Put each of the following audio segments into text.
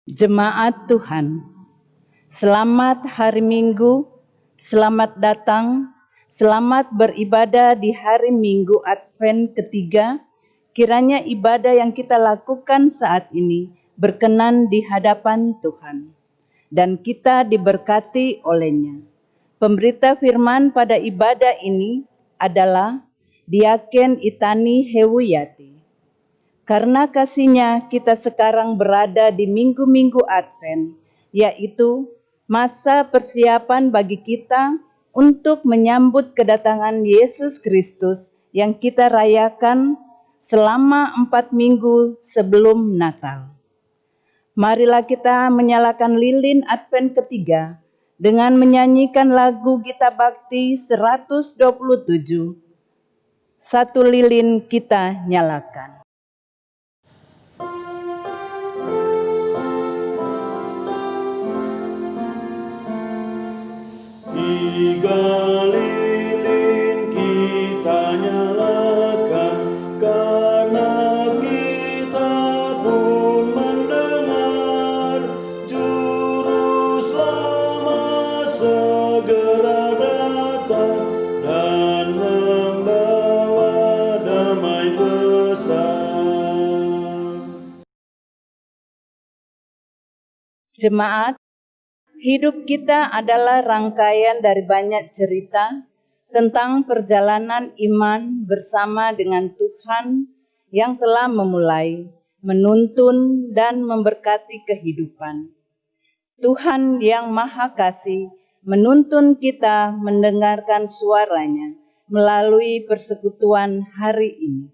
Jemaat Tuhan, selamat hari Minggu, selamat datang, selamat beribadah di hari Minggu Advent ketiga. Kiranya ibadah yang kita lakukan saat ini berkenan di hadapan Tuhan, dan kita diberkati olehnya. Pemberita firman pada ibadah ini adalah Diaken Itani Hewuyati. Karena kasihnya kita sekarang berada di minggu-minggu Advent, yaitu masa persiapan bagi kita untuk menyambut kedatangan Yesus Kristus yang kita rayakan selama 4 minggu sebelum Natal. Marilah kita menyalakan lilin Advent ketiga dengan menyanyikan lagu Gita Bakti 127. Satu lilin kita nyalakan. Tiga lilin kita nyalakan, karena kita pun mendengar Juru Selamat segera datang dan membawa damai besar. Jemaat, hidup kita adalah rangkaian dari banyak cerita tentang perjalanan iman bersama dengan Tuhan yang telah memulai, menuntun, dan memberkati kehidupan. Tuhan yang Maha Kasih menuntun kita mendengarkan suaranya melalui persekutuan hari ini.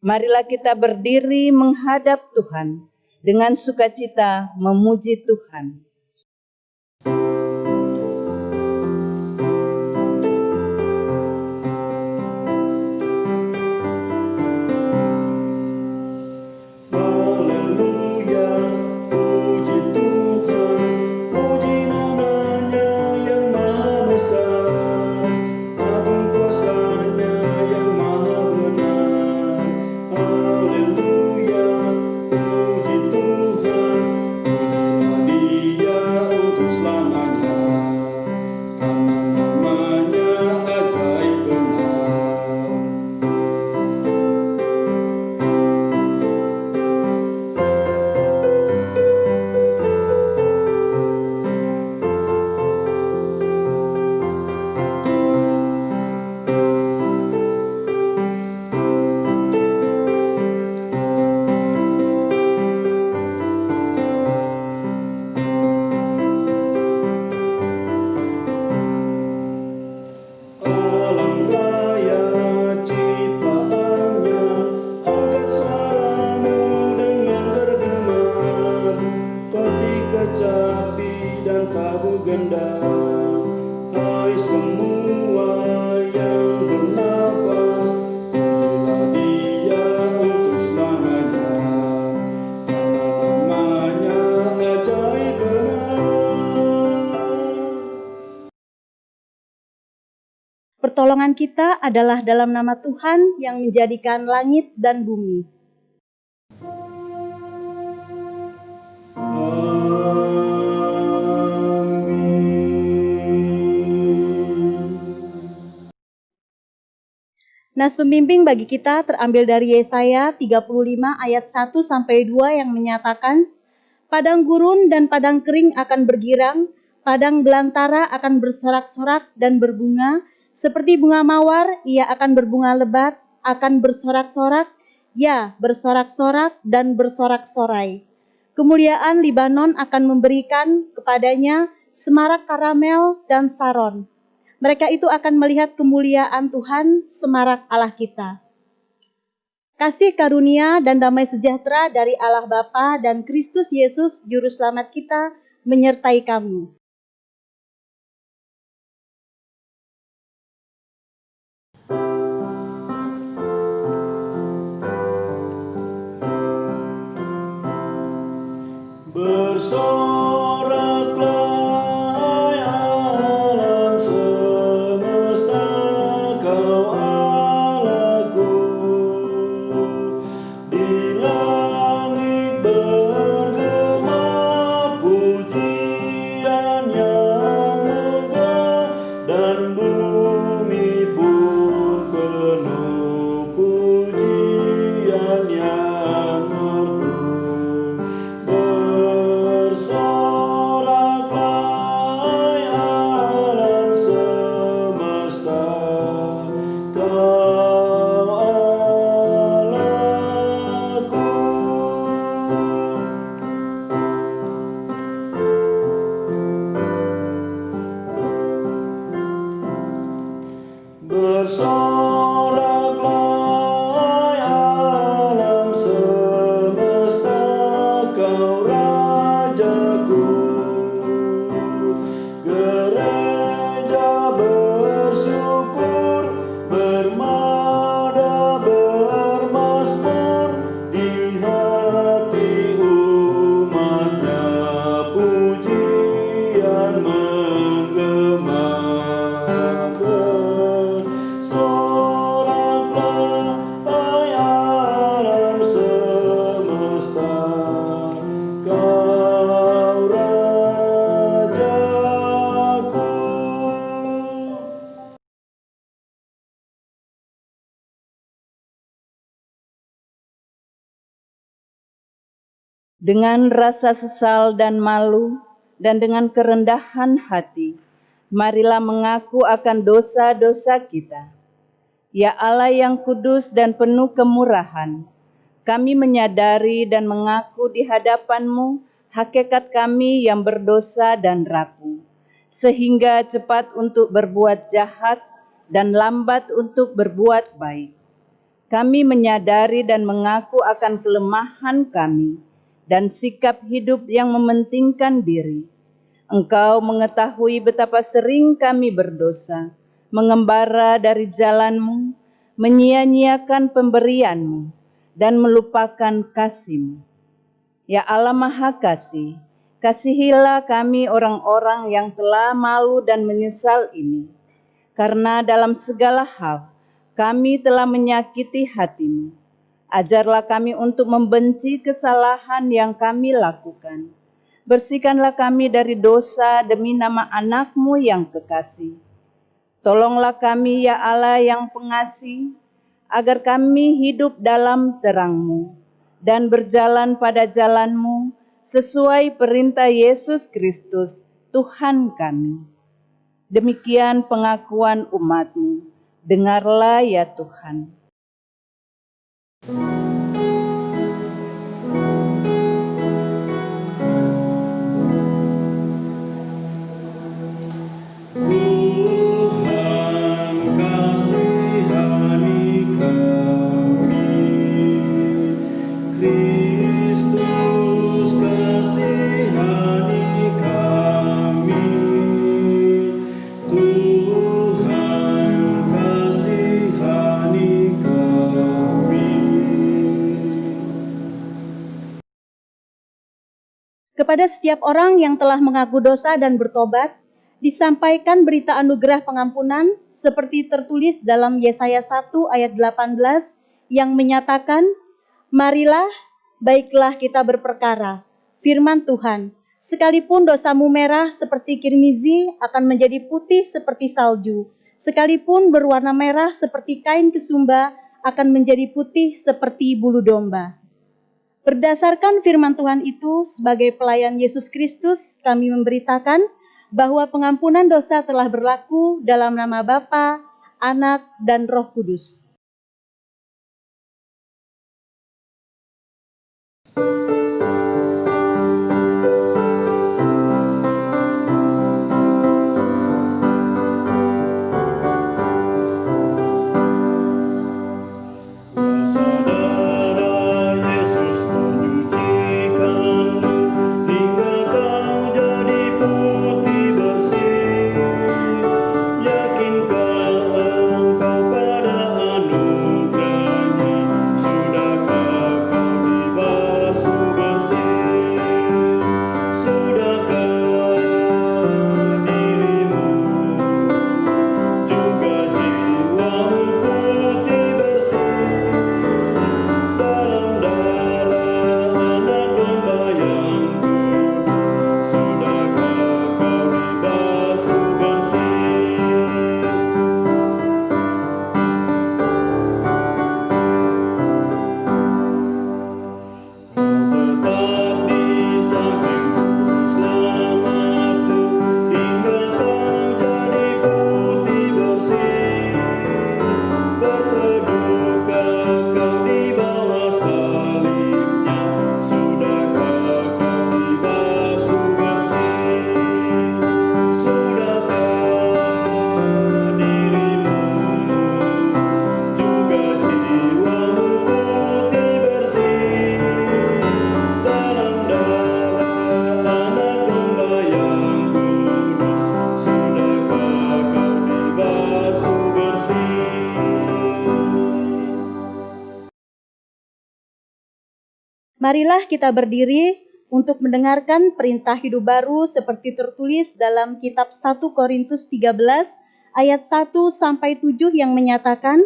Marilah kita berdiri menghadap Tuhan dengan sukacita memuji Tuhan. Pertolongan kita adalah dalam nama Tuhan yang menjadikan langit dan bumi. Nas pembimbing bagi kita terambil dari Yesaya 35 ayat 1 sampai 2 yang menyatakan, padang gurun dan padang kering akan bergirang, padang belantara akan bersorak-sorak dan berbunga, seperti bunga mawar, ia akan berbunga lebat, akan bersorak-sorak, ya bersorak-sorak dan bersorak-sorai. Kemuliaan Libanon akan memberikan kepadanya semarak karamel dan saron. Mereka itu akan melihat kemuliaan Tuhan, semarak Allah kita. Kasih karunia dan damai sejahtera dari Allah Bapa dan Kristus Yesus, Juru Selamat kita, menyertai kamu. Bersoraklah alam semesta, kau Allahku. Di langit bergema Dengan rasa sesal dan malu, dan dengan kerendahan hati, marilah mengaku akan dosa-dosa kita. Ya Allah yang kudus dan penuh kemurahan, kami menyadari dan mengaku di hadapan-Mu hakikat kami yang berdosa dan rapuh, sehingga cepat untuk berbuat jahat dan lambat untuk berbuat baik. Kami menyadari dan mengaku akan kelemahan kami dan sikap hidup yang mementingkan diri. Engkau mengetahui betapa sering kami berdosa, mengembara dari jalan-Mu, menyia-nyiakan pemberian-Mu, dan melupakan kasih-Mu. Ya Allah Maha Kasih, kasihilah kami orang-orang yang telah malu dan menyesal ini, karena dalam segala hal kami telah menyakiti hati-Mu. Ajarlah kami untuk membenci kesalahan yang kami lakukan. Bersihkanlah kami dari dosa demi nama anak-Mu yang kekasih. Tolonglah kami ya Allah yang pengasih, agar kami hidup dalam terang-Mu dan berjalan pada jalan-Mu sesuai perintah Yesus Kristus, Tuhan kami. Demikian pengakuan umat-Mu. Dengarlah ya Tuhan. Tuhan kasihani kami, Kristus kasihani kami, Tuhan kasihani kami. Kepada setiap orang yang telah mengaku dosa dan bertobat, disampaikan berita anugerah pengampunan seperti tertulis dalam Yesaya 1 ayat 18 yang menyatakan, "Marilah, baiklah kita berperkara, firman Tuhan, sekalipun dosamu merah seperti kirmizi akan menjadi putih seperti salju, sekalipun berwarna merah seperti kain kesumba akan menjadi putih seperti bulu domba." Berdasarkan firman Tuhan itu, sebagai pelayan Yesus Kristus, kami memberitakan bahwa pengampunan dosa telah berlaku dalam nama Bapa, Anak, dan Roh Kudus. Saudara Yesus menyucikanmu hingga kau jadi putih bersih. Yakinkah engkau pada anugerah-Nya? Sudahkah kau dibasuh bersih? Sudahkah dirimu juga jiwamu putih bersih dalam darah Anak Domba yang kudus? Sudahkah kau dibasuh bersih? Kau tetap di samping Juru Selamatmu hingga kau jadi putih bersih. Berteduhkah kau di bawah salib-Nya? Sudahkah kau dibasuh bersih? Sudahkah dirimu juga jiwamu putih bersih dalam darah Anak Domba yang kudus? Sudahkah kau dibasuh bersih? Marilah kita berdiri untuk mendengarkan perintah hidup baru seperti tertulis dalam kitab 1 Korintus 13 ayat 1 sampai 7 yang menyatakan,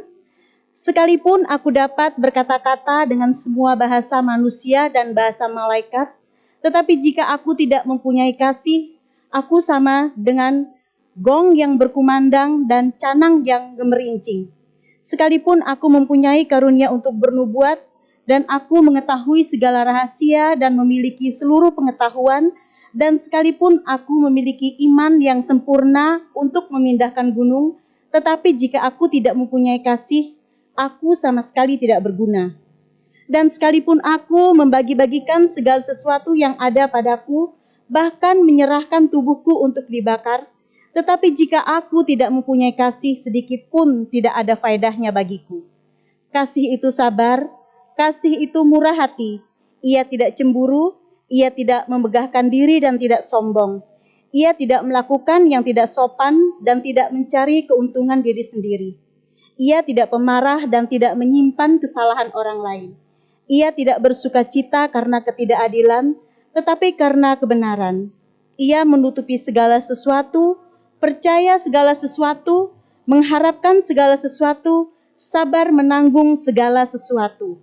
"Sekalipun aku dapat berkata-kata dengan semua bahasa manusia dan bahasa malaikat, tetapi jika aku tidak mempunyai kasih, aku sama dengan gong yang berkumandang dan canang yang gemerincing. Sekalipun aku mempunyai karunia untuk bernubuat dan aku mengetahui segala rahasia dan memiliki seluruh pengetahuan, dan sekalipun aku memiliki iman yang sempurna untuk memindahkan gunung, tetapi jika aku tidak mempunyai kasih, aku sama sekali tidak berguna. Dan sekalipun aku membagi-bagikan segala sesuatu yang ada padaku, bahkan menyerahkan tubuhku untuk dibakar, tetapi jika aku tidak mempunyai kasih sedikit pun tidak ada faedahnya bagiku. Kasih itu sabar, kasih itu murah hati, ia tidak cemburu, ia tidak membegahkan diri dan tidak sombong. Ia tidak melakukan yang tidak sopan dan tidak mencari keuntungan diri sendiri. Ia tidak pemarah dan tidak menyimpan kesalahan orang lain. Ia tidak bersukacita karena ketidakadilan, tetapi karena kebenaran. Ia menutupi segala sesuatu, percaya segala sesuatu, mengharapkan segala sesuatu, sabar menanggung segala sesuatu.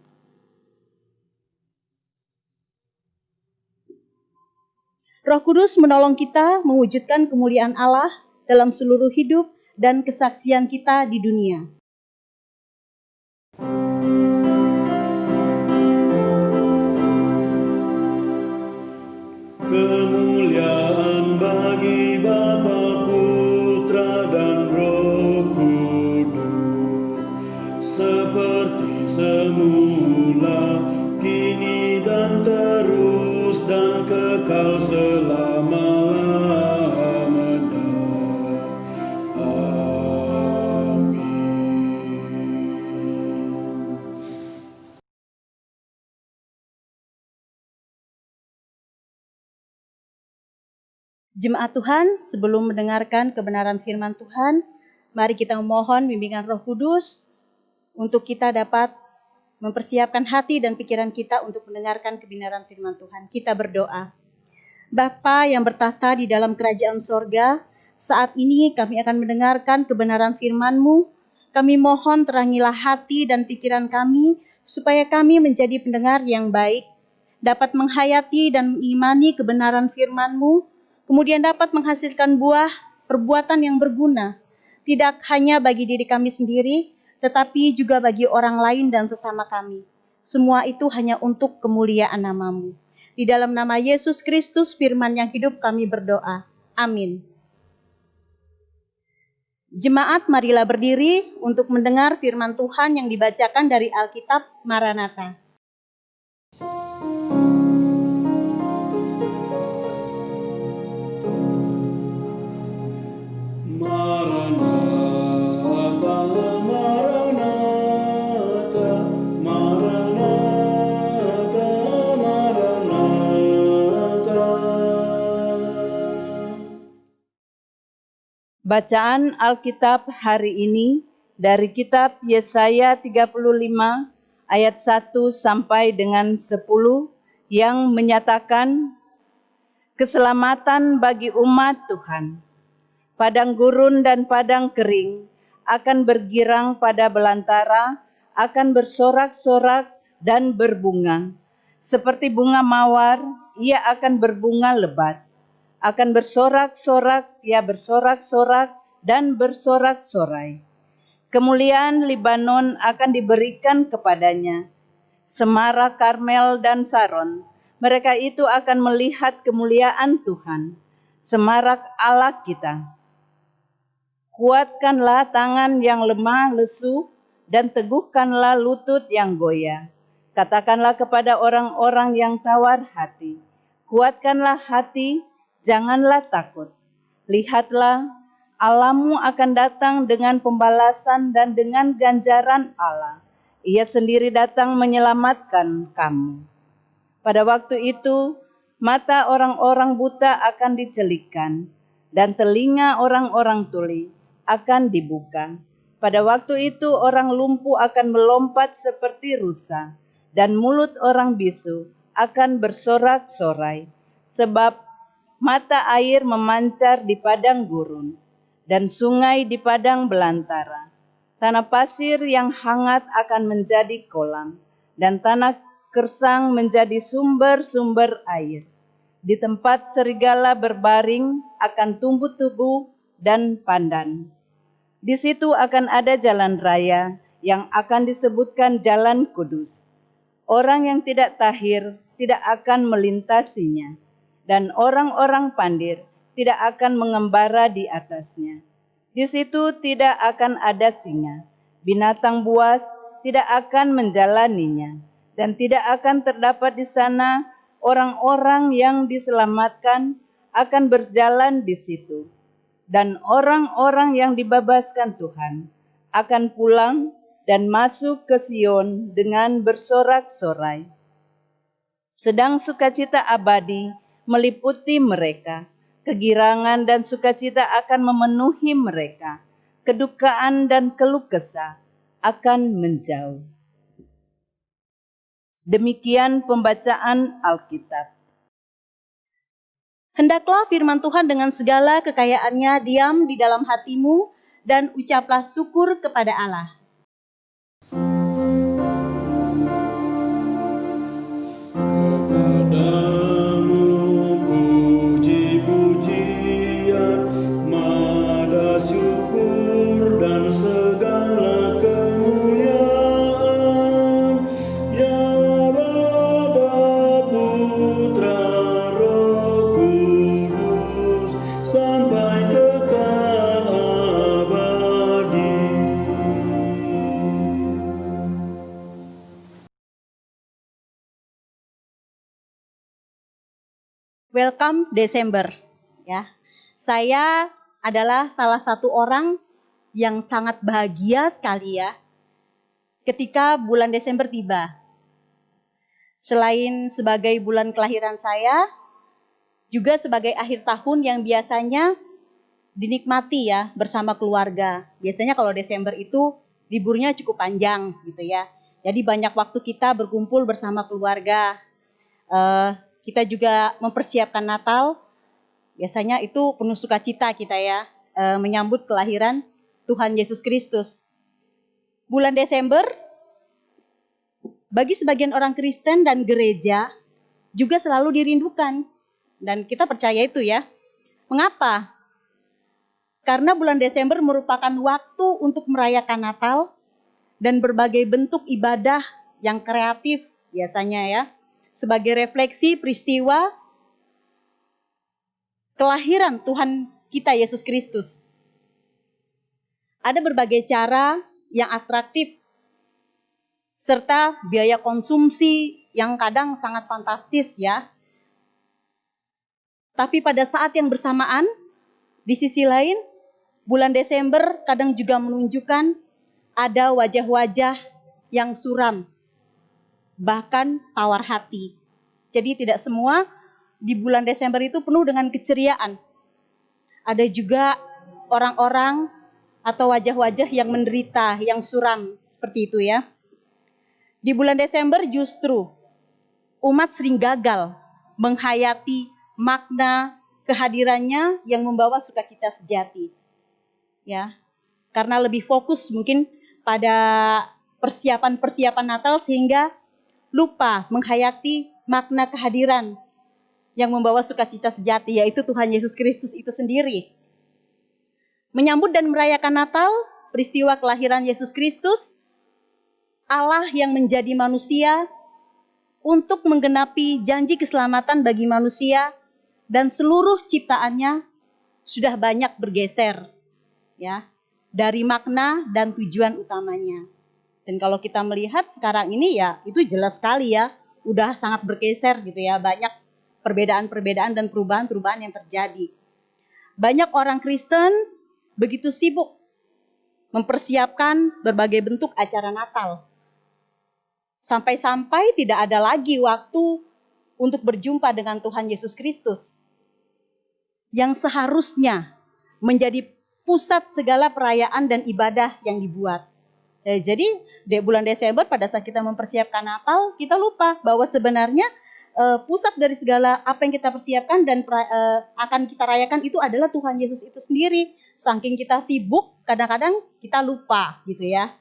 Roh Kudus menolong kita mewujudkan kemuliaan Allah dalam seluruh hidup dan kesaksian kita di dunia. Kemuliaan bagi Bapa, Putra, dan Roh Kudus, seperti semula, kini dan terus, dan kekal selama-lamanya. Amin. Jemaat Tuhan, sebelum mendengarkan kebenaran firman Tuhan, mari kita memohon bimbingan Roh Kudus untuk kita dapat mempersiapkan hati dan pikiran kita untuk mendengarkan kebenaran firman Tuhan. Kita berdoa. Bapa yang bertahta di dalam kerajaan sorga, saat ini kami akan mendengarkan kebenaran firman-Mu. Kami mohon terangilah hati dan pikiran kami, supaya kami menjadi pendengar yang baik, dapat menghayati dan mengimani kebenaran firman-Mu, kemudian dapat menghasilkan buah perbuatan yang berguna, tidak hanya bagi diri kami sendiri, tetapi juga bagi orang lain dan sesama kami. Semua itu hanya untuk kemuliaan nama-Mu. Di dalam nama Yesus Kristus, firman yang hidup, kami berdoa. Amin. Jemaat, marilah berdiri untuk mendengar firman Tuhan yang dibacakan dari Alkitab Maranatha. Maranatha, Maranatha, Maranatha, Maranatha. Bacaan Alkitab hari ini dari kitab Yesaya 35 ayat 1 sampai dengan 10 yang menyatakan keselamatan bagi umat Tuhan. Padang gurun dan padang kering akan bergirang pada belantara, akan bersorak-sorak dan berbunga. Seperti bunga mawar, ia akan berbunga lebat. Akan bersorak-sorak, ia bersorak-sorak dan bersorak-sorai. Kemuliaan Libanon akan diberikan kepadanya. Semara Karmel dan Saron, mereka itu akan melihat kemuliaan Tuhan, semarak Allah kita. Kuatkanlah tangan yang lemah lesu dan teguhkanlah lutut yang goyah. Katakanlah kepada orang-orang yang tawar hati, kuatkanlah hati, janganlah takut. Lihatlah, Allahmu akan datang dengan pembalasan dan dengan ganjaran Allah. Ia sendiri datang menyelamatkan kamu. Pada waktu itu, mata orang-orang buta akan dicelikkan, dan telinga orang-orang tuli akan dibuka. Pada waktu itu orang lumpuh akan melompat seperti rusa, dan mulut orang bisu akan bersorak-sorai, sebab mata air memancar di padang gurun, dan sungai di padang belantara. Tanah pasir yang hangat akan menjadi kolam, dan tanah gersang menjadi sumber-sumber air. Di tempat serigala berbaring akan tumbuh tubuh dan pandan. Di situ akan ada jalan raya yang akan disebutkan Jalan Kudus. Orang yang tidak tahir tidak akan melintasinya, dan orang-orang pandir tidak akan mengembara di atasnya. Di situ tidak akan ada singa, binatang buas tidak akan menjalaninya, dan tidak akan terdapat di sana orang-orang yang diselamatkan akan berjalan di situ. Dan orang-orang yang dibebaskan Tuhan akan pulang dan masuk ke Sion dengan bersorak-sorai. Sedang sukacita abadi meliputi mereka, kegirangan dan sukacita akan memenuhi mereka, kedukaan dan keluh kesah akan menjauh. Demikian pembacaan Alkitab. Hendaklah firman Tuhan dengan segala kekayaannya diam di dalam hatimu dan ucaplah syukur kepada Allah. Kepadamu puji-pujian, mada syukur dan segala kemuliaan, ya Bapa, Putra, Roh Kudus, sampai kekal abadi. Welcome Desember, ya. Saya adalah salah satu orang yang sangat bahagia sekali ya ketika bulan Desember tiba. Selain sebagai bulan kelahiran saya, juga sebagai akhir tahun yang biasanya dinikmati ya bersama keluarga. Biasanya kalau Desember itu liburnya cukup panjang gitu ya. Jadi banyak waktu kita berkumpul bersama keluarga. Kita juga mempersiapkan Natal. Biasanya itu penuh sukacita kita ya, menyambut kelahiran Tuhan Yesus Kristus. Bulan Desember, bagi sebagian orang Kristen dan gereja, juga selalu dirindukan. Dan kita percaya itu ya. Mengapa? Karena bulan Desember merupakan waktu untuk merayakan Natal dan berbagai bentuk ibadah yang kreatif biasanya ya. Sebagai refleksi peristiwa kelahiran Tuhan kita Yesus Kristus. Ada berbagai cara yang atraktif serta biaya konsumsi yang kadang sangat fantastis ya. Tapi pada saat yang bersamaan, di sisi lain, bulan Desember kadang juga menunjukkan ada wajah-wajah yang suram, bahkan tawar hati. Jadi tidak semua di bulan Desember itu penuh dengan keceriaan. Ada juga orang-orang atau wajah-wajah yang menderita, yang suram, seperti itu ya. Di bulan Desember justru umat sering gagal menghayati makna kehadirannya yang membawa sukacita sejati. Ya. Karena lebih fokus mungkin pada persiapan-persiapan Natal sehingga lupa menghayati makna kehadiran yang membawa sukacita sejati, yaitu Tuhan Yesus Kristus itu sendiri. Menyambut dan merayakan Natal, peristiwa kelahiran Yesus Kristus, Allah yang menjadi manusia untuk menggenapi janji keselamatan bagi manusia dan seluruh ciptaannya sudah banyak bergeser ya dari makna dan tujuan utamanya. Dan kalau kita melihat sekarang ini ya itu jelas sekali ya, udah sangat bergeser gitu ya, banyak perbedaan-perbedaan dan perubahan-perubahan yang terjadi. Banyak orang Kristen begitu sibuk mempersiapkan berbagai bentuk acara Natal. Sampai-sampai tidak ada lagi waktu untuk berjumpa dengan Tuhan Yesus Kristus yang seharusnya menjadi pusat segala perayaan dan ibadah yang dibuat. Jadi di bulan Desember pada saat kita mempersiapkan Natal, kita lupa bahwa sebenarnya pusat dari segala apa yang kita persiapkan dan akan kita rayakan itu adalah Tuhan Yesus itu sendiri. Saking kita sibuk, kadang-kadang kita lupa gitu ya.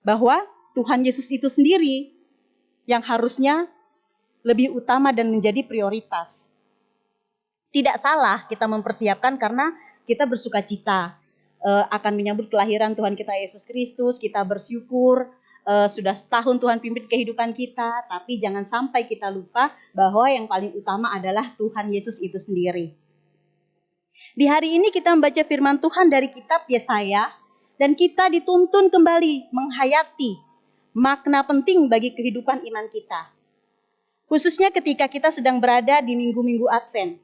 Bahwa Tuhan Yesus itu sendiri yang harusnya lebih utama dan menjadi prioritas. Tidak salah kita mempersiapkan karena kita bersukacita akan menyambut kelahiran Tuhan kita Yesus Kristus, kita bersyukur sudah setahun Tuhan pimpin kehidupan kita, tapi jangan sampai kita lupa bahwa yang paling utama adalah Tuhan Yesus itu sendiri. Di hari ini kita membaca firman Tuhan dari kitab Yesaya, dan kita dituntun kembali menghayati makna penting bagi kehidupan iman kita. Khususnya ketika kita sedang berada di minggu-minggu Advent,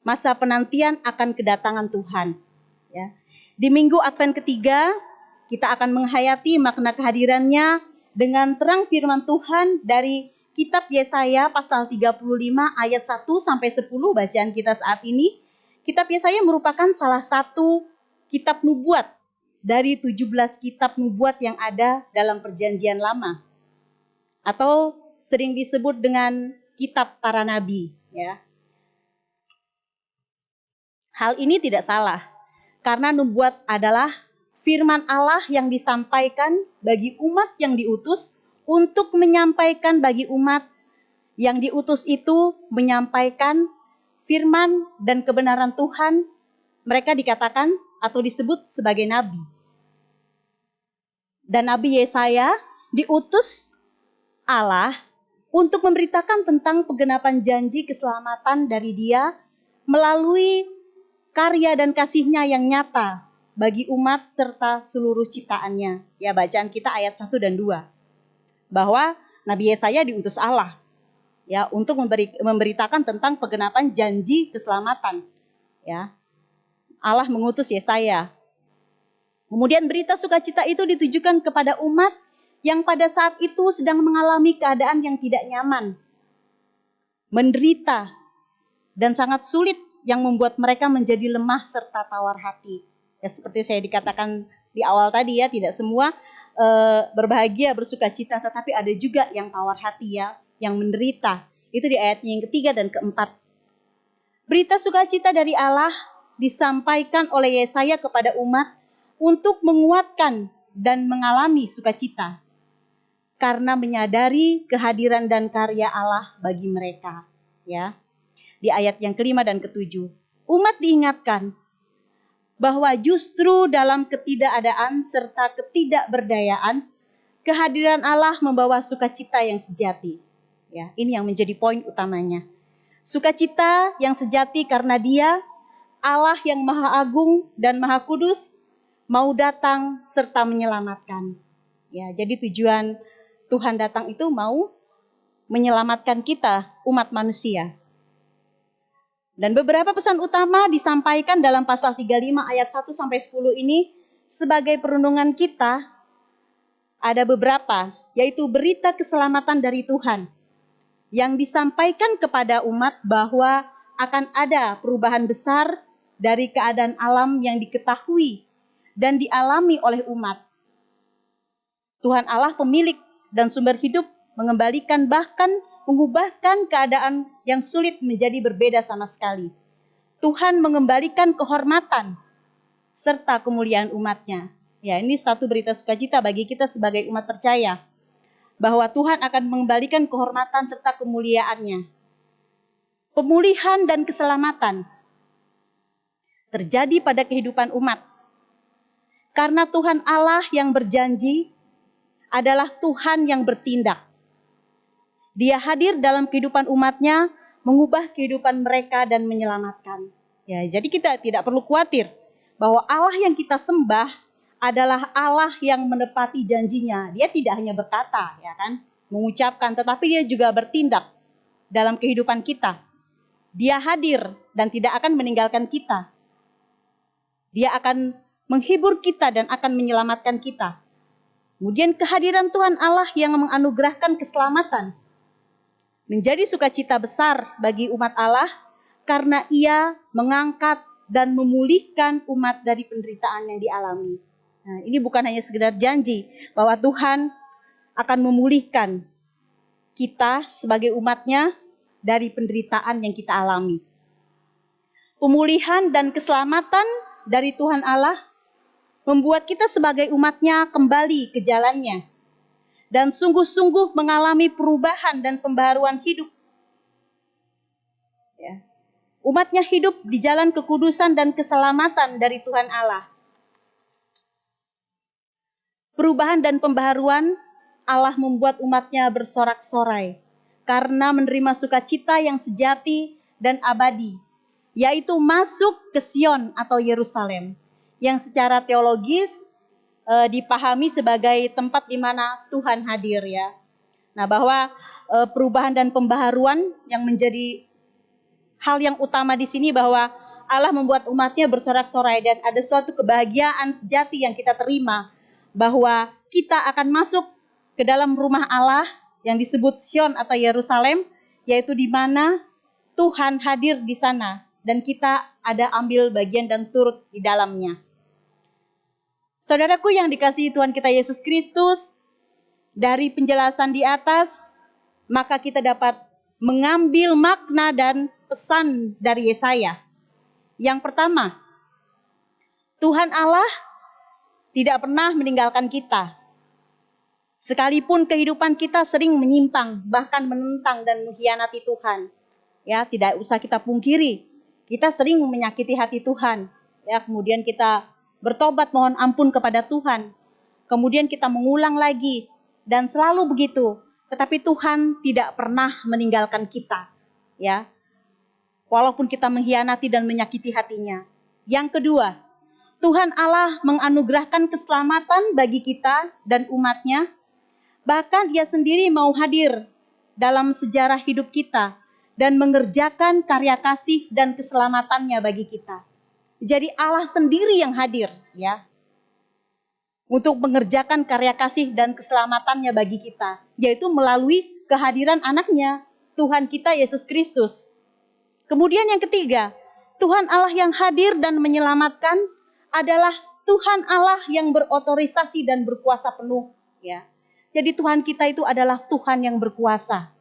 masa penantian akan kedatangan Tuhan. Ya. Di minggu Advent ketiga, kita akan menghayati makna kehadirannya dengan terang firman Tuhan dari kitab Yesaya pasal 35 ayat 1 sampai 10 bacaan kita saat ini. Kitab Yesaya merupakan salah satu kitab nubuat dari 17 kitab nubuat yang ada dalam Perjanjian Lama, atau sering disebut dengan kitab para nabi. Ya. Hal ini tidak salah, karena nubuat adalah firman Allah yang disampaikan bagi umat yang diutus untuk menyampaikan bagi umat yang diutus itu menyampaikan firman dan kebenaran Tuhan. Mereka dikatakan atau disebut sebagai nabi. Dan Nabi Yesaya diutus Allah untuk memberitakan tentang penggenapan janji keselamatan dari Dia melalui karya dan kasih-Nya yang nyata bagi umat serta seluruh ciptaannya. Ya, bacaan kita ayat 1 dan 2. Bahwa Nabi Yesaya diutus Allah ya untuk memberitakan tentang penggenapan janji keselamatan. Ya. Allah mengutus Yesaya. Kemudian berita sukacita itu ditujukan kepada umat yang pada saat itu sedang mengalami keadaan yang tidak nyaman, menderita, dan sangat sulit yang membuat mereka menjadi lemah serta tawar hati. Ya, seperti saya dikatakan di awal tadi ya, tidak semua berbahagia, bersukacita, tetapi ada juga yang tawar hati ya, yang menderita. Itu di ayatnya yang ketiga dan keempat. Berita sukacita dari Allah disampaikan oleh Yesaya kepada umat untuk menguatkan dan mengalami sukacita karena menyadari kehadiran dan karya Allah bagi mereka. Ya, di ayat yang kelima dan ketujuh, umat diingatkan bahwa justru dalam ketidakadaan serta ketidakberdayaan, kehadiran Allah membawa sukacita yang sejati. Ya, ini yang menjadi poin utamanya. Sukacita yang sejati karena Dia, Allah yang Maha Agung dan Maha Kudus, mau datang serta menyelamatkan. Ya, jadi tujuan Tuhan datang itu mau menyelamatkan kita, umat manusia. Dan beberapa pesan utama disampaikan dalam pasal 35 ayat 1 sampai 10 ini sebagai perenungan kita. Ada beberapa, yaitu berita keselamatan dari Tuhan yang disampaikan kepada umat bahwa akan ada perubahan besar dari keadaan alam yang diketahui dan dialami oleh umat. Tuhan Allah pemilik dan sumber hidup mengembalikan bahkan mengubahkan keadaan yang sulit menjadi berbeda sama sekali. Tuhan mengembalikan kehormatan serta kemuliaan umatnya. Ya, ini satu berita sukacita bagi kita sebagai umat percaya, bahwa Tuhan akan mengembalikan kehormatan serta kemuliaannya. Pemulihan dan keselamatan terjadi pada kehidupan umat. Karena Tuhan Allah yang berjanji adalah Tuhan yang bertindak. Dia hadir dalam kehidupan umatnya, mengubah kehidupan mereka dan menyelamatkan. Ya, jadi kita tidak perlu khawatir bahwa Allah yang kita sembah adalah Allah yang menepati janjinya. Dia tidak hanya berkata, ya kan, mengucapkan, tetapi Dia juga bertindak dalam kehidupan kita. Dia hadir dan tidak akan meninggalkan kita. Dia akan menghibur kita dan akan menyelamatkan kita. Kemudian kehadiran Tuhan Allah yang menganugerahkan keselamatan menjadi sukacita besar bagi umat Allah karena Ia mengangkat dan memulihkan umat dari penderitaan yang dialami. Nah, ini bukan hanya sekedar janji bahwa Tuhan akan memulihkan kita sebagai umatnya dari penderitaan yang kita alami. Pemulihan dan keselamatan dari Tuhan Allah membuat kita sebagai umatnya kembali ke jalannya dan sungguh-sungguh mengalami perubahan dan pembaharuan hidup. Ya. Umatnya hidup di jalan kekudusan dan keselamatan dari Tuhan Allah. perubahan dan pembaharuan, Allah membuat umatnya bersorak-sorai karena menerima sukacita yang sejati dan abadi, yaitu masuk ke Sion atau Yerusalem, yang secara teologis dipahami sebagai tempat di mana Tuhan hadir ya. Nah, bahwa perubahan dan pembaharuan yang menjadi hal yang utama di sini bahwa Allah membuat umatnya bersorak-sorai dan ada suatu kebahagiaan sejati yang kita terima bahwa kita akan masuk ke dalam rumah Allah yang disebut Sion atau Yerusalem, yaitu di mana Tuhan hadir di sana dan kita ada ambil bagian dan turut di dalamnya. Saudaraku yang dikasihi Tuhan kita Yesus Kristus, dari penjelasan di atas, maka kita dapat mengambil makna dan pesan dari Yesaya. Yang pertama, Tuhan Allah tidak pernah meninggalkan kita. Sekalipun kehidupan kita sering menyimpang, bahkan menentang dan mengkhianati Tuhan. Ya, tidak usah kita pungkiri. Kita sering menyakiti hati Tuhan. Ya, kemudian kita bertobat mohon ampun kepada Tuhan. Kemudian kita mengulang lagi dan selalu begitu. Tetapi Tuhan tidak pernah meninggalkan kita. Ya. Walaupun kita mengkhianati dan menyakiti hatinya. Yang kedua, Tuhan Allah menganugerahkan keselamatan bagi kita dan umatnya. Bahkan Ia sendiri mau hadir dalam sejarah hidup kita dan mengerjakan karya kasih dan keselamatannya bagi kita. Jadi Allah sendiri yang hadir ya. Untuk mengerjakan karya kasih dan keselamatannya bagi kita, yaitu melalui kehadiran anaknya, Tuhan kita Yesus Kristus. Kemudian yang ketiga, Tuhan Allah yang hadir dan menyelamatkan adalah Tuhan Allah yang berotorisasi dan berkuasa penuh ya. Jadi Tuhan kita itu adalah Tuhan yang berkuasa.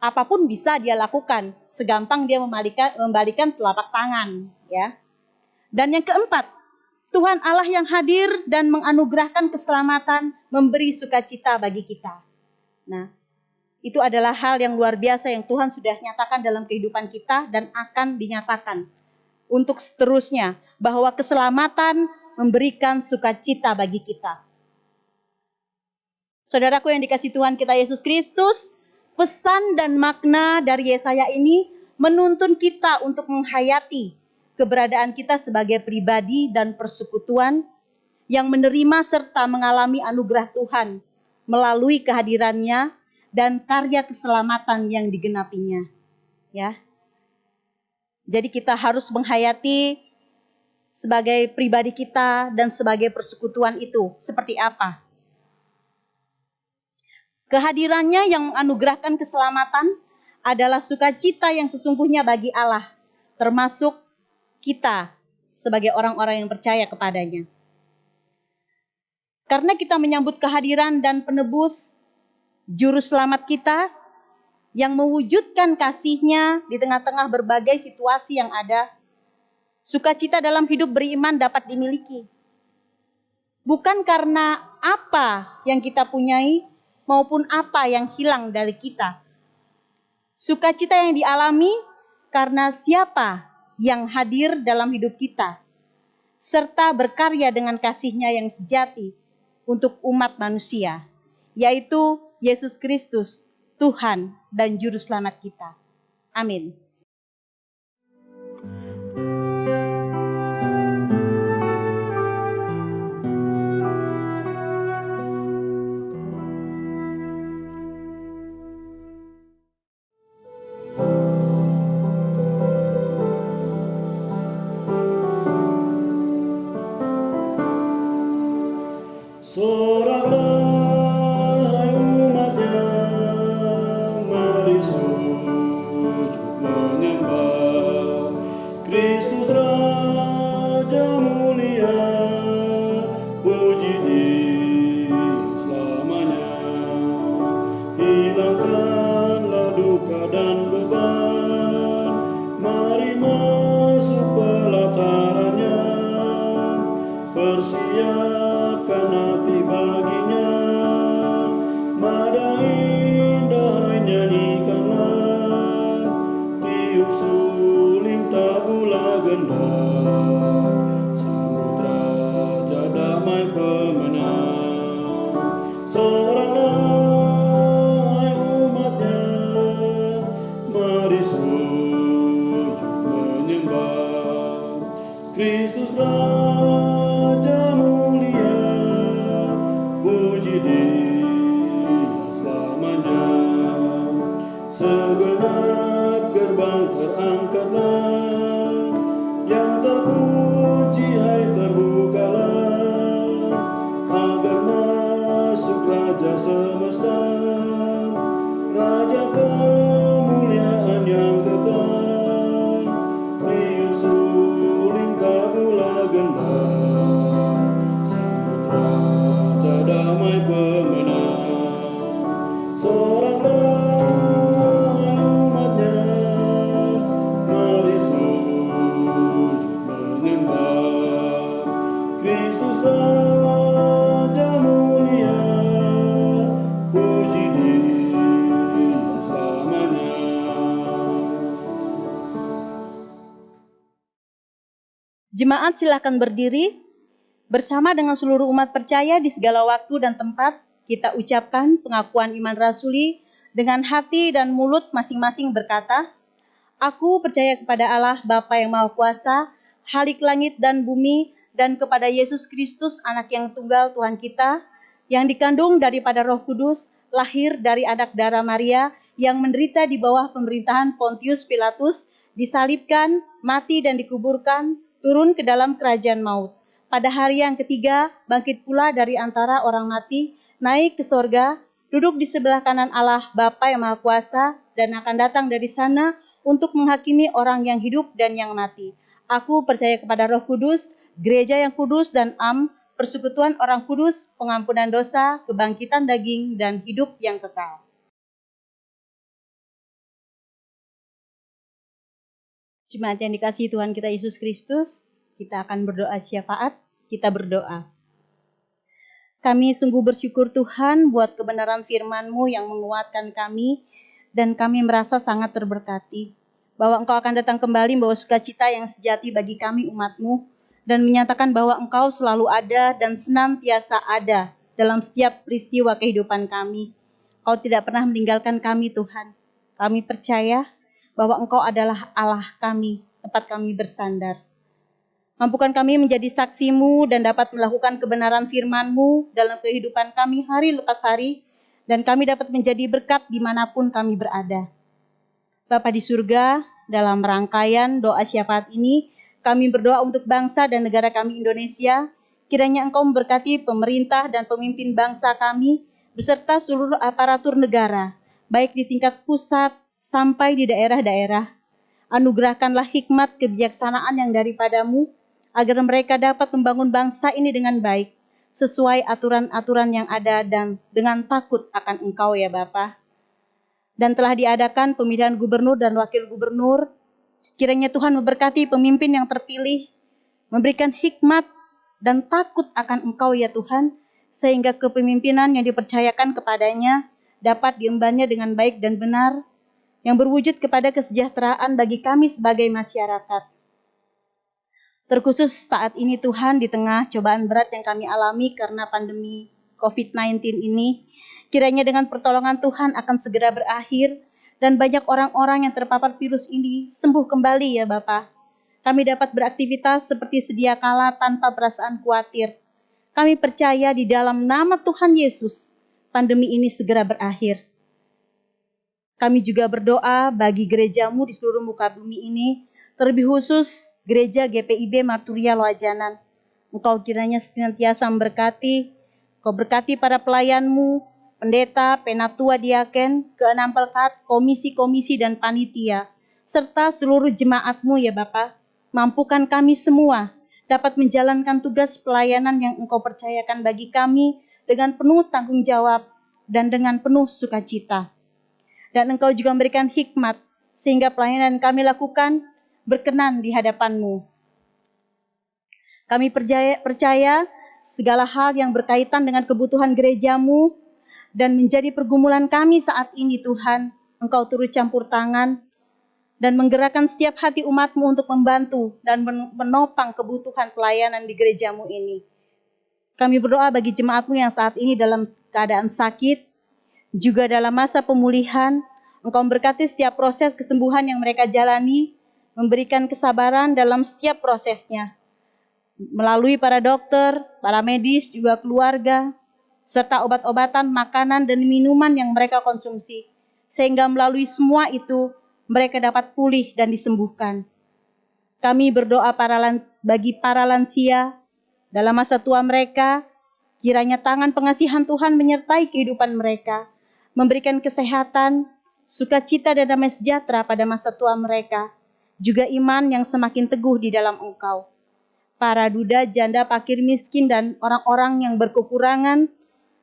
Apapun bisa Dia lakukan, segampang Dia membalikan telapak tangan, ya. Dan yang keempat, Tuhan Allah yang hadir dan menganugerahkan keselamatan, memberi sukacita bagi kita. Nah, itu adalah hal yang luar biasa yang Tuhan sudah nyatakan dalam kehidupan kita dan akan dinyatakan untuk seterusnya, bahwa keselamatan memberikan sukacita bagi kita. Saudaraku yang dikasihi Tuhan kita Yesus Kristus, pesan dan makna dari Yesaya ini menuntun kita untuk menghayati keberadaan kita sebagai pribadi dan persekutuan yang menerima serta mengalami anugerah Tuhan melalui kehadirannya dan karya keselamatan yang digenapinya. Ya. Jadi kita harus menghayati sebagai pribadi kita dan sebagai persekutuan itu seperti apa? Kehadirannya yang menganugerahkan keselamatan adalah sukacita yang sesungguhnya bagi Allah, termasuk kita sebagai orang-orang yang percaya kepadanya. Karena kita menyambut kehadiran dan penebus Juru Selamat kita yang mewujudkan kasih-Nya di tengah-tengah berbagai situasi yang ada, sukacita dalam hidup beriman dapat dimiliki. Bukan karena apa yang kita punyai, maupun apa yang hilang dari kita. Sukacita yang dialami karena siapa yang hadir dalam hidup kita, serta berkarya dengan kasih-Nya yang sejati untuk umat manusia, yaitu Yesus Kristus, Tuhan dan Juru Selamat kita. Amin. Soraklah umatnya, mari sujud menyembah Kristus Raja mulia, puji Dia selamanya. Hilangkanlah duka dan beban, mari masuk pelatarannya, persiapkan hati baginya, mada indah nyanyikanlah, tiup suling tabula genda, sambut Raja damai pemenang. Soraklah hai umatnya, mari sujud menyembah Kristus Raja mulia, puji Dia selamanya. Segenap gerbang terangkatlah, yang terkunci hai terbukalah, agar masuk Raja semesta, Raja kemuliaan yang kekal. Riuh suling tabula gendang, sambut Raja damai pemenang. Soraklah hai umatnya, mari sujud menyembah Kristus Raja mulia, puji Dia selamanya. Jemaat silakan berdiri. Bersama dengan seluruh umat percaya di segala waktu dan tempat, kita ucapkan pengakuan iman rasuli dengan hati dan mulut masing-masing berkata, Aku percaya kepada Allah Bapa yang Maha Kuasa, Khalik langit dan bumi, dan kepada Yesus Kristus, Anak yang tunggal Tuhan kita, yang dikandung daripada Roh Kudus, lahir dari anak darah Maria, yang menderita di bawah pemerintahan Pontius Pilatus, disalibkan, mati dan dikuburkan, turun ke dalam kerajaan maut. Pada hari yang ketiga, bangkit pula dari antara orang mati, naik ke sorga, duduk di sebelah kanan Allah Bapa yang Maha Kuasa, dan akan datang dari sana untuk menghakimi orang yang hidup dan yang mati. Aku percaya kepada Roh Kudus, gereja yang kudus dan persekutuan orang kudus, pengampunan dosa, kebangkitan daging, dan hidup yang kekal. Jemaat yang dikasihi Tuhan kita Yesus Kristus, kita akan berdoa syafaat. Kita berdoa. Kami sungguh bersyukur Tuhan buat kebenaran firman-Mu yang menguatkan kami, dan kami merasa sangat terberkati, bahwa Engkau akan datang kembali membawa sukacita yang sejati bagi kami umat-Mu, dan menyatakan bahwa Engkau selalu ada dan senantiasa ada dalam setiap peristiwa kehidupan kami. Engkau tidak pernah meninggalkan kami Tuhan. Kami percaya bahwa Engkau adalah Allah kami, tempat kami bersandar. Mampukan kami menjadi saksi-Mu dan dapat melakukan kebenaran firman-Mu dalam kehidupan kami hari lepas hari, dan kami dapat menjadi berkat dimanapun kami berada. Bapa di surga, dalam rangkaian doa syafaat ini, kami berdoa untuk bangsa dan negara kami Indonesia. Kiranya Engkau memberkati pemerintah dan pemimpin bangsa kami, beserta seluruh aparatur negara, baik di tingkat pusat sampai di daerah-daerah. Anugerahkanlah hikmat kebijaksanaan yang daripada-Mu, agar mereka dapat membangun bangsa ini dengan baik, sesuai aturan-aturan yang ada dan dengan takut akan Engkau ya Bapa. Dan telah diadakan pemilihan gubernur dan wakil gubernur, kiranya Tuhan memberkati pemimpin yang terpilih, memberikan hikmat dan takut akan Engkau ya Tuhan, sehingga kepemimpinan yang dipercayakan kepadanya dapat diembannya dengan baik dan benar, yang berwujud kepada kesejahteraan bagi kami sebagai masyarakat. Terkhusus saat ini Tuhan, di tengah cobaan berat yang kami alami karena pandemi COVID-19 ini, kiranya dengan pertolongan Tuhan akan segera berakhir dan banyak orang-orang yang terpapar virus ini sembuh kembali ya Bapa. Kami dapat beraktivitas seperti sedia kala tanpa perasaan khawatir. Kami percaya di dalam nama Tuhan Yesus, pandemi ini segera berakhir. Kami juga berdoa bagi gereja-Mu di seluruh muka bumi ini, terlebih khusus Gereja GPIB Marturia Loajanan. Engkau kiranya senantiasa memberkati, Engkau berkati para pelayan-Mu, pendeta, penatua diaken, keenam pelkat, komisi-komisi dan panitia, serta seluruh jemaat-Mu ya Bapa. Mampukan kami semua dapat menjalankan tugas pelayanan yang Engkau percayakan bagi kami dengan penuh tanggung jawab dan dengan penuh sukacita. Dan Engkau juga memberikan hikmat, sehingga pelayanan kami lakukan berkenan di hadapan-Mu. Kami percaya segala hal yang berkaitan dengan kebutuhan gereja-Mu dan menjadi pergumulan kami saat ini Tuhan, Engkau turut campur tangan dan menggerakkan setiap hati umat-Mu untuk membantu dan menopang kebutuhan pelayanan di gereja-Mu ini. Kami berdoa bagi jemaat-Mu yang saat ini dalam keadaan sakit, juga dalam masa pemulihan. Engkau memberkati setiap proses kesembuhan yang mereka jalani, memberikan kesabaran dalam setiap prosesnya. Melalui para dokter, para medis, juga keluarga, serta obat-obatan, makanan, dan minuman yang mereka konsumsi. Sehingga melalui semua itu, mereka dapat pulih dan disembuhkan. Kami berdoa bagi para lansia dalam masa tua mereka, kiranya tangan pengasihan Tuhan menyertai kehidupan mereka, memberikan kesehatan, sukacita dan damai sejahtera pada masa tua mereka, juga iman yang semakin teguh di dalam Engkau. Para duda, janda, fakir, miskin, dan orang-orang yang berkekurangan,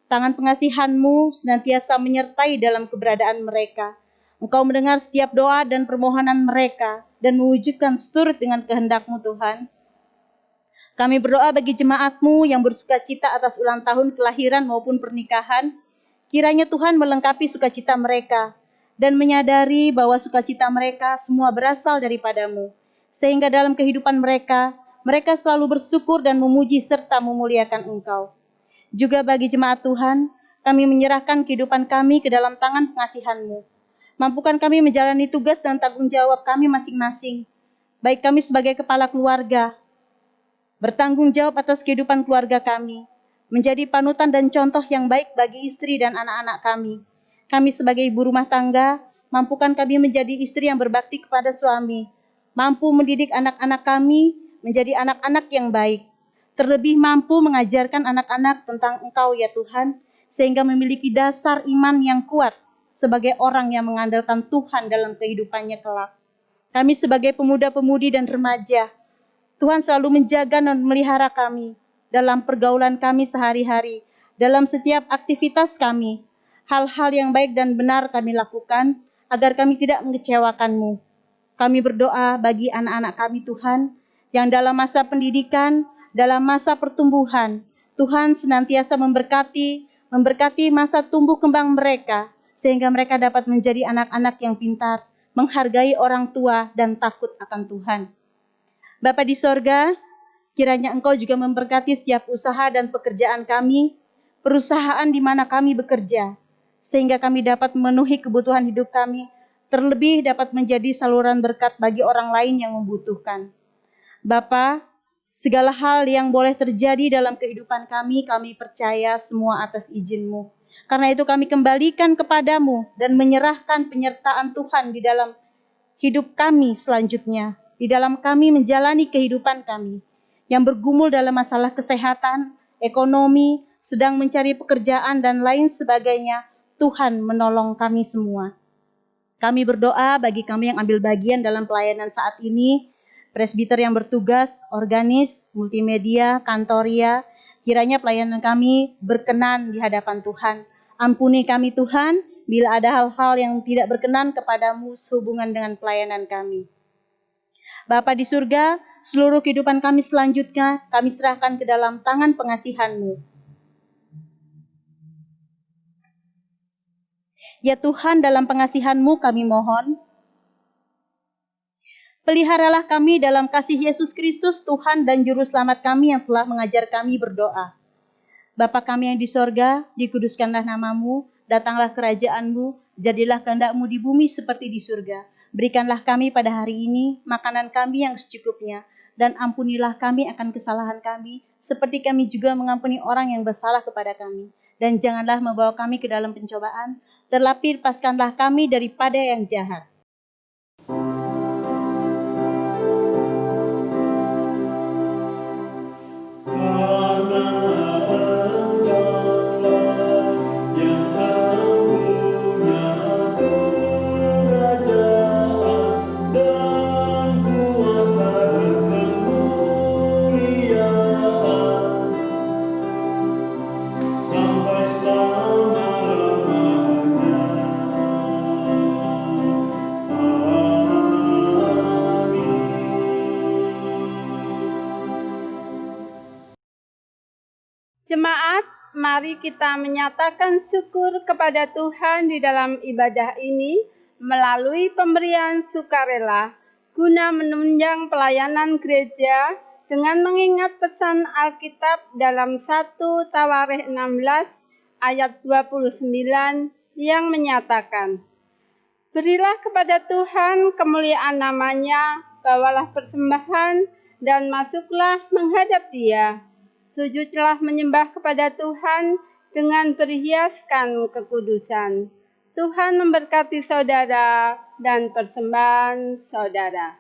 tangan pengasihan-Mu senantiasa menyertai dalam keberadaan mereka. Engkau mendengar setiap doa dan permohonan mereka dan mewujudkan seturut dengan kehendak-Mu, Tuhan. Kami berdoa bagi jemaat-Mu yang bersukacita atas ulang tahun kelahiran maupun pernikahan. Kiranya Tuhan melengkapi sukacita mereka dan menyadari bahwa sukacita mereka semua berasal daripada-Mu. Sehingga dalam kehidupan mereka, mereka selalu bersyukur dan memuji serta memuliakan Engkau. Juga bagi jemaat Tuhan, kami menyerahkan kehidupan kami ke dalam tangan pengasihan-Mu. Mampukan kami menjalani tugas dan tanggung jawab kami masing-masing. Baik kami sebagai kepala keluarga, bertanggung jawab atas kehidupan keluarga kami, menjadi panutan dan contoh yang baik bagi istri dan anak-anak kami. Kami sebagai ibu rumah tangga, mampukan kami menjadi istri yang berbakti kepada suami, mampu mendidik anak-anak kami menjadi anak-anak yang baik, terlebih mampu mengajarkan anak-anak tentang Engkau ya Tuhan, sehingga memiliki dasar iman yang kuat sebagai orang yang mengandalkan Tuhan dalam kehidupannya kelak. Kami sebagai pemuda-pemudi dan remaja, Tuhan selalu menjaga dan memelihara kami dalam pergaulan kami sehari-hari, dalam setiap aktivitas kami. Hal-hal yang baik dan benar kami lakukan agar kami tidak mengecewakan-Mu. Kami berdoa bagi anak-anak kami Tuhan, yang dalam masa pendidikan, dalam masa pertumbuhan, Tuhan senantiasa memberkati masa tumbuh kembang mereka, sehingga mereka dapat menjadi anak-anak yang pintar, menghargai orang tua, dan takut akan Tuhan. Bapa di sorga, kiranya Engkau juga memberkati setiap usaha dan pekerjaan kami, perusahaan di mana kami bekerja, sehingga kami dapat memenuhi kebutuhan hidup kami, terlebih dapat menjadi saluran berkat bagi orang lain yang membutuhkan. Bapa, segala hal yang boleh terjadi dalam kehidupan kami percaya semua atas izin-Mu. Karena itu kami kembalikan kepada-Mu dan menyerahkan penyertaan Tuhan di dalam hidup kami selanjutnya, di dalam kami menjalani kehidupan kami, yang bergumul dalam masalah kesehatan, ekonomi, sedang mencari pekerjaan dan lain sebagainya. Tuhan menolong kami semua. Kami berdoa bagi kami yang ambil bagian dalam pelayanan saat ini, presbiter yang bertugas, organis, multimedia, kantoria, kiranya pelayanan kami berkenan di hadapan Tuhan. Ampuni kami Tuhan, bila ada hal-hal yang tidak berkenan kepadamu sehubungan dengan pelayanan kami. Bapa di surga, seluruh kehidupan kami selanjutnya, kami serahkan ke dalam tangan pengasihan-Mu. Ya Tuhan, dalam pengasihan-Mu kami mohon, peliharalah kami dalam kasih Yesus Kristus, Tuhan dan Juru Selamat kami yang telah mengajar kami berdoa. Bapa kami yang di sorga, dikuduskanlah nama-Mu, datanglah kerajaan-Mu, jadilah kehendak-Mu di bumi seperti di surga. Berikanlah kami pada hari ini makanan kami yang secukupnya, dan ampunilah kami akan kesalahan kami, seperti kami juga mengampuni orang yang bersalah kepada kami. Dan janganlah membawa kami ke dalam pencobaan, terlebih lepaskanlah kami daripada yang jahat. Sampai selama-lamanya. Jemaat, mari kita menyatakan syukur kepada Tuhan di dalam ibadah ini melalui pemberian sukarela guna menunjang pelayanan gereja dengan mengingat pesan Alkitab dalam 1 Tawarikh 16 ayat 29 yang menyatakan, "Berilah kepada Tuhan kemuliaan namanya, bawalah persembahan dan masuklah menghadap Dia. Sujudlah menyembah kepada Tuhan dengan berhiaskan kekudusan." Tuhan memberkati saudara dan persembahan saudara.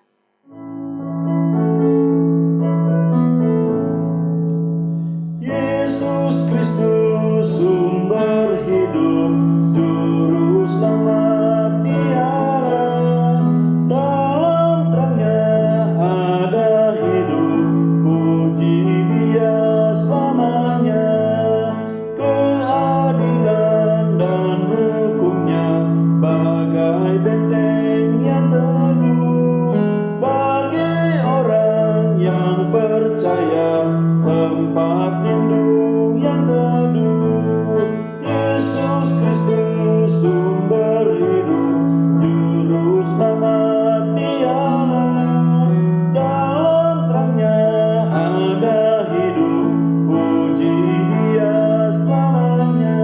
Yesus Kristus sumber hidup, juru selamat Dialah. Dalam terangnya ada hidup, puji Dia selamanya. Keadilan dan hukumnya bagai benteng yang teguh bagi orang yang percaya, tempat lindung yang teduh. Yesus Kristus sumber hidup, juru selamat Dialah. Dalam terangnya ada hidup, puji Dia selamanya.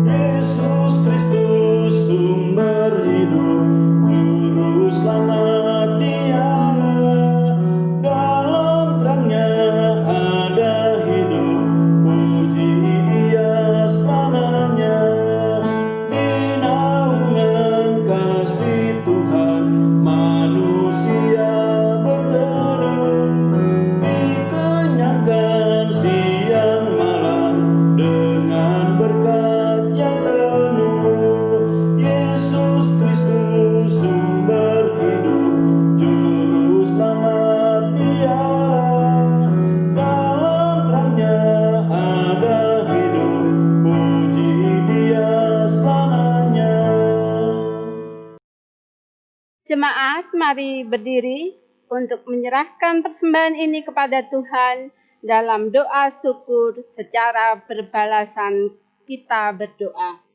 Yesus Kristus sumber hidup, juru selamat Dialah. Dalam terangnya ada hidup, puji Dia selamanya. Di naungan kasih Tuhan manusia berteduh, dikenyangkan siang malam dengan berkat yang penuh. Yesus Kristus sumber hidup, juru selamat Dialah. Dalam terangnya ada hidup, puji Dia selamanya. Jemaat, mari berdiri untuk menyerahkan persembahan ini kepada Tuhan dalam doa syukur secara berbalasan kita berdoa.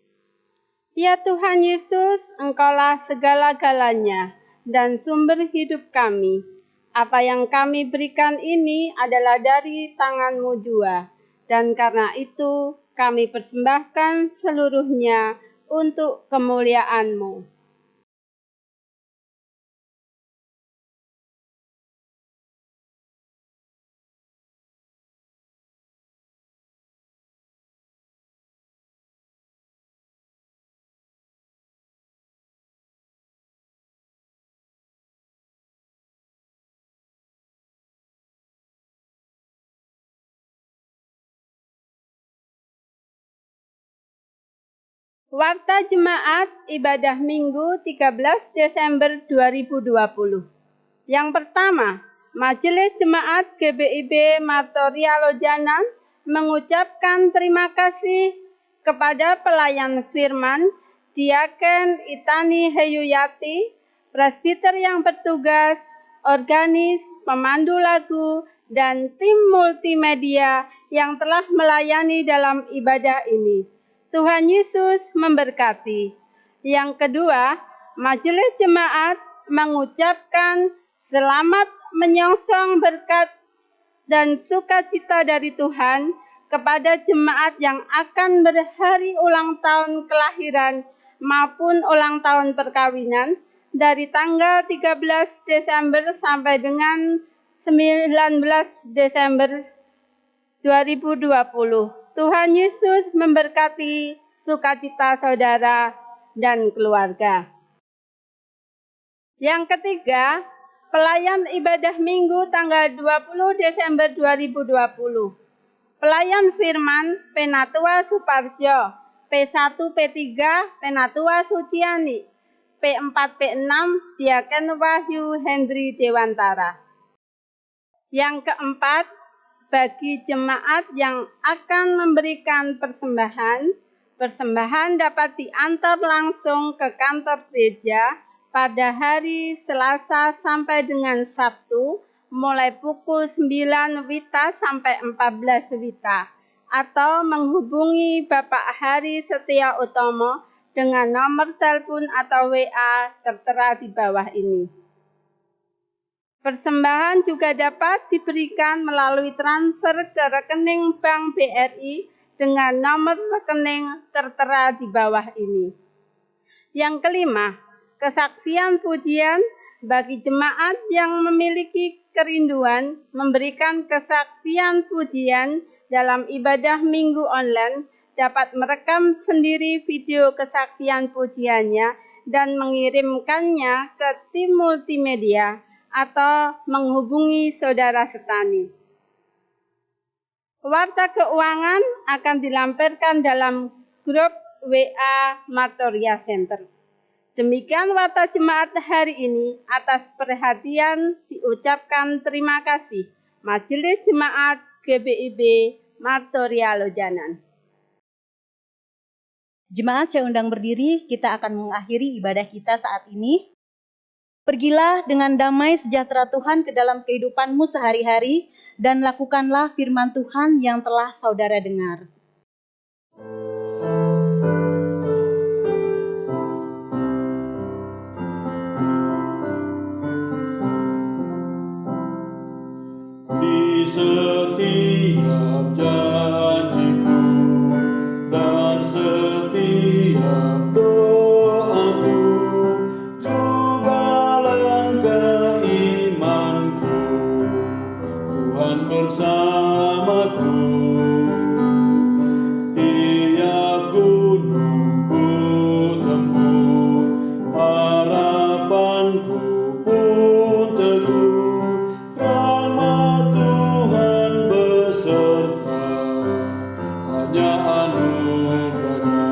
Ya Tuhan Yesus, Engkaulah segala-galanya dan sumber hidup kami. Apa yang kami berikan ini adalah dari tangan-Mu jua, dan karena itu kami persembahkan seluruhnya untuk kemuliaan-Mu. Warta Jemaat Ibadah Minggu 13 Desember 2020. Yang pertama, Majelis Jemaat GBIB Martoria Lojanan mengucapkan terima kasih kepada pelayan firman, Diaken Itani Heyuyati, presbiter yang bertugas, organis, pemandu lagu, dan tim multimedia yang telah melayani dalam ibadah ini. Tuhan Yesus memberkati. Yang kedua, Majelis Jemaat mengucapkan selamat menyongsong berkat dan sukacita dari Tuhan kepada jemaat yang akan berhari ulang tahun kelahiran maupun ulang tahun perkawinan dari tanggal 13 Desember sampai dengan 19 Desember 2020. Tuhan Yesus memberkati sukacita saudara dan keluarga. Yang ketiga, pelayan ibadah Minggu tanggal 20 Desember 2020. Pelayan firman Penatua Suparjo, P1 P3 Penatua Suciani, P4 P6 Diaken Wahyu Hendri Dewantara. Yang keempat, bagi jemaat yang akan memberikan persembahan, persembahan dapat diantar langsung ke kantor gereja pada hari Selasa sampai dengan Sabtu, mulai pukul 9 WITA sampai 14 WITA, atau menghubungi Bapak Hari Setia Utomo dengan nomor telepon atau WA tertera di bawah ini. Persembahan juga dapat diberikan melalui transfer ke rekening Bank BRI dengan nomor rekening tertera di bawah ini. Yang kelima, kesaksian pujian bagi jemaat yang memiliki kerinduan memberikan kesaksian pujian dalam ibadah minggu online dapat merekam sendiri video kesaksian pujiannya dan mengirimkannya ke tim multimedia atau menghubungi saudara setani. Warta keuangan akan dilampirkan dalam grup WA Martoria Center. Demikian warta jemaat hari ini. Atas perhatian diucapkan terima kasih. Majelis Jemaat GBIB Martoria Lojanan. Jemaat saya undang berdiri, kita akan mengakhiri ibadah kita saat ini. Pergilah dengan damai sejahtera Tuhan ke dalam kehidupanmu sehari-hari dan lakukanlah firman Tuhan yang telah saudara dengar. Di setiap janjiku dan setiap doaku, juga langkah imanku, Tuhan bersamaku. Tiap gunung ku tempuh, harapanku pun teguh, rahmat Tuhan beserta, hanya anugerahnya.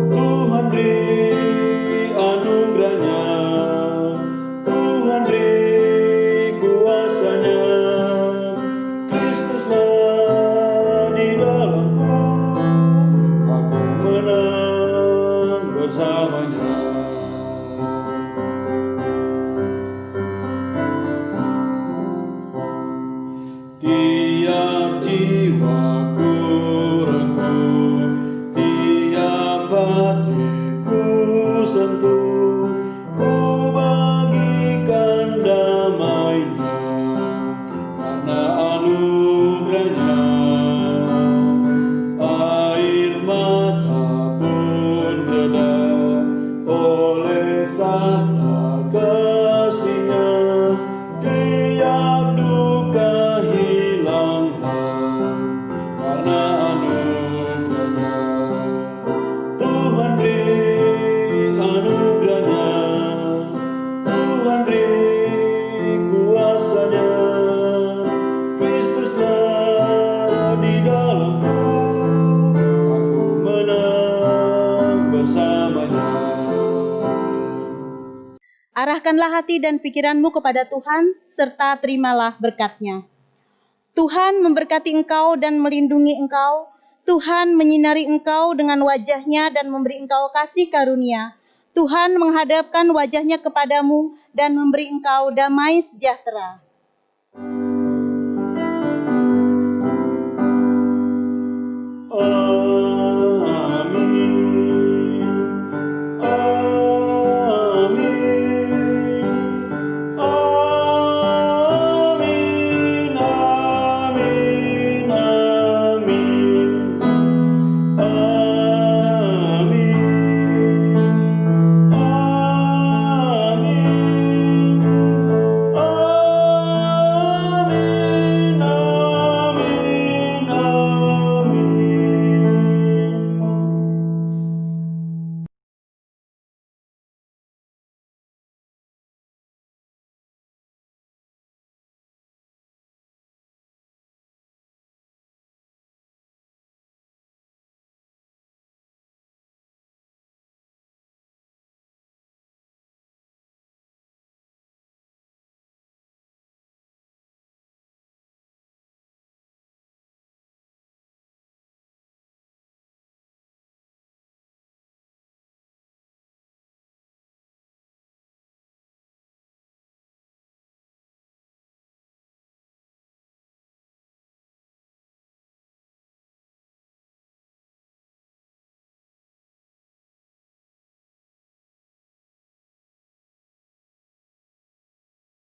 Tuhan beri anugerahnya, Tuhan beri kuasanya. Kristuslah di dalamku, aku menang bersamanya. Tiap jiwaku rengkuh, tiap hatiku sentuh, ku bagikan damainya karena anugerahnya. Air mata pun reda oleh sabda kasih-Nya. Tiap duka hilanglah karena anugerahnya. Tuhan beri anugerahnya, Tuhan beri kuasanya. Kristuslah di dalamku, aku menang bersamanya. Arahkanlah hati dan pikiranmu kepada Tuhan, serta terimalah berkat-Nya. Tuhan memberkati engkau dan melindungi engkau. Tuhan menyinari engkau dengan wajah-Nya dan memberi engkau kasih karunia. Tuhan menghadapkan wajah-Nya kepadamu dan memberi engkau damai sejahtera. Amin.